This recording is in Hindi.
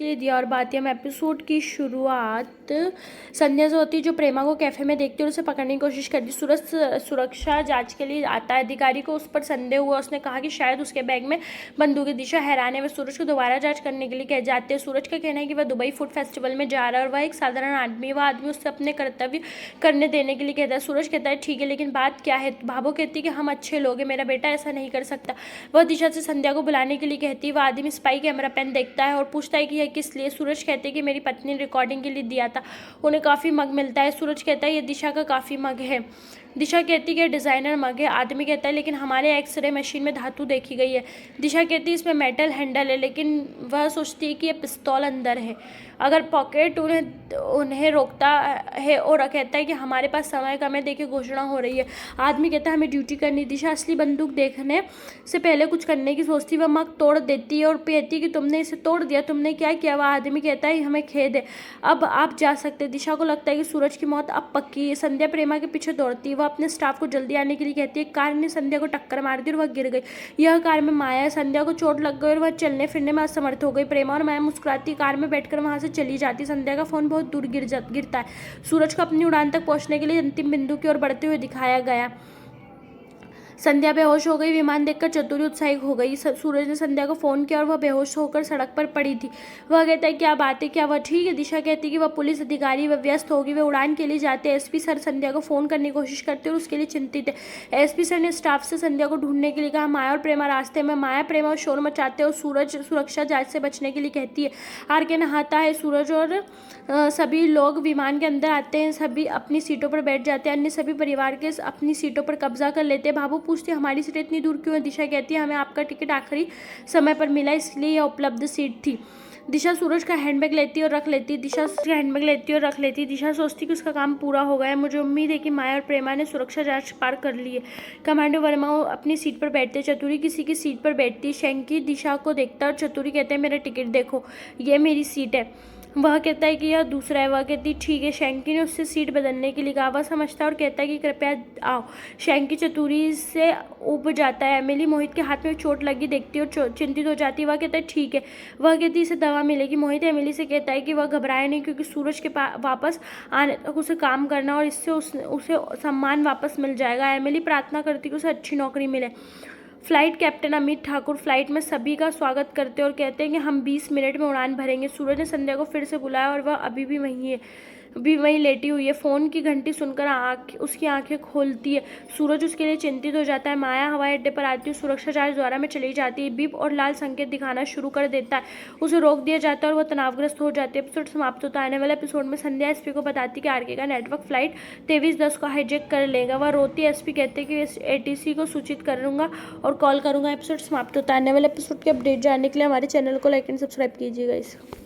के लिए दिया। और बात हम एपिसोड की शुरुआत संध्या से होती है, जो प्रेमा को कैफे में देखती है और उसे पकड़ने की कोशिश करती। सूरज सुरक्षा जांच के लिए आता है। अधिकारी को उस पर संदेह हुआ। उसने कहा कि शायद उसके बैग में बंदूक है। दिशा हैरान है। वह सूरज को दोबारा जांच करने के लिए कह जाते हैं। सूरज का कहना है कि वह दुबई फूड फेस्टिवल में जा रहा है और वह एक साधारण आदमी है। वह आदमी उससे अपने कर्तव्य करने देने के लिए कहता है। सूरज कहता है ठीक है, लेकिन बात क्या है? भाभो कहती है कि हम अच्छे लोग हैं, मेरा बेटा ऐसा नहीं कर सकता। वह दिशा से संध्या को बुलाने के लिए कहती है। वह आदमी स्पाई कैमरा पेन देखता है और पूछता है कि यह किस लिए। सूरज कहते हैं कि मेरी पत्नी ने रिकॉर्डिंग के लिए दिया था। उन्हें काफ़ी मग मिलता है। सूरज कहता है यह दिशा का काफ़ी मग है। दिशा कहती है कि डिज़ाइनर मग है। आदमी कहता है लेकिन हमारे एक्सरे मशीन में धातु देखी गई है। दिशा कहती है इसमें मेटल हैंडल है, लेकिन वह सोचती है कि यह पिस्तौल अंदर है। अगर पॉकेट उन्हें रोकता है और कहता है कि हमारे पास समय कम है, देखिए घोषणा हो रही है। आदमी कहता है हमें ड्यूटी करनी। दिशा असली बंदूक देखने से पहले कुछ करने की सोचती। वह मग तोड़ देती है और कहती है कि तुमने इसे तोड़ दिया, तुमने क्या किया? वह आदमी कहता है हमें खेद है, अब आप जा सकते। दिशा को लगता है कि सूरज की मौत अब पक्की है। संध्या प्रेमा के पीछे दौड़ती है। वह अपने स्टाफ को जल्दी आने के लिए कहती है। कार ने संध्या को टक्कर मार दी और वह गिर गई। यह कार में माया है। संध्या को चोट लग गई और वह चलने फिरने में असमर्थ हो गई। प्रेमा और माया मुस्कुराती कार में बैठकर वहां से चली जाती। संध्या का फोन बहुत दूर गिरता है। सूरज को अपनी उड़ान तक पहुंचने के लिए अंतिम बिंदु की ओर बढ़ते हुए दिखाया गया। संध्या बेहोश हो गई। विमान देखकर चतुरी उत्साहित हो गई। सूरज ने संध्या को फोन किया और वह बेहोश होकर सड़क पर पड़ी थी। वह कहता है क्या बात है, क्या वह ठीक है? दिशा कहती है कि वह पुलिस अधिकारी, वह व्यस्त होगी, वे उड़ान के लिए जाते हैं। एसपी सर संध्या को फोन करने की कोशिश करते और उसके लिए चिंतित है। एसपी सर ने स्टाफ से संध्या को ढूंढने के लिए कहा। माया और प्रेमा रास्ते में। माया प्रेमा और शोर मचाते और सूरज सुरक्षा जांच से बचने के लिए कहती है। आर के नहाता है। सूरज और सभी लोग विमान के अंदर आते हैं। सभी अपनी सीटों पर बैठ जाते हैं। अन्य सभी परिवार के अपनी सीटों पर कब्जा कर लेते हैं। भाभू पूछती है हमारी सीट इतनी दूर क्यों है? दिशा कहती है हमें आपका टिकट आखिरी समय पर मिला, इसलिए यह उपलब्ध सीट थी। दिशा सूरज का हैंडबैग लेती और रख लेती। दिशा सोचती कि उसका काम पूरा हो गया है। मुझे उम्मीद है कि माया और प्रेमा ने सुरक्षा जांच पार कर ली है। कमांडो वर्मा अपनी सीट पर बैठते। चतुरी किसी की सीट पर बैठती। शैंकी दिशा को देखता और चतुरी कहते हैं मेरा टिकट देखो, यह मेरी सीट है। वह कहता है कि यह दूसरा है। वह कहती ठीक है। शैंकी ने उससे सीट बदलने के लिए कहा। वह समझता है और कहता है कि कृपया आओ। शैंकी चतुरी से उब जाता है। एमिली मोहित के हाथ में चोट लगी देखती है और चिंतित हो जाती है। वह कहता है ठीक है। वह कहती है इसे दवा मिलेगी। मोहित एमिली से कहता है कि वह घबराए नहीं, क्योंकि सूरज के वापस आने तक उसे काम करना और इससे उसे सम्मान वापस मिल जाएगा। एमिली प्रार्थना करती कि उसे अच्छी नौकरी मिले। Flight captain Amit Thakur flight में सभी का स्वागत करते और कहते हैं कि हम 20 मिनट में उड़ान भरेंगे। सूरज ने संध्या को फिर से बुलाया और वह अभी भी वहीं लेटी हुई है। फ़ोन की घंटी सुनकर उसकी आंखें खोलती है। सूरज उसके लिए चिंतित हो जाता है। माया हवाई अड्डे पर आती है। सुरक्षा जांच द्वारा में चली जाती है। बीप और लाल संकेत दिखाना शुरू कर देता है। उसे रोक दिया जाता है और वह तनावग्रस्त हो जाती है। एपिसोड समाप्त होता है। आने वाले एपिसोड में संध्या एसपी को बताती है कि आरके का नेटवर्क फ्लाइट 2310 को हाईजैक कर लेगा। वह रोती है। एसपी कहते हैं कि एटीसी को सूचित करूंगा और कॉल करूंगा। एपिसोड समाप्त होता है। आने वाले एपिसोड की अपडेट जानने के लिए हमारे चैनल को लाइक एंड सब्सक्राइब कीजिएगा।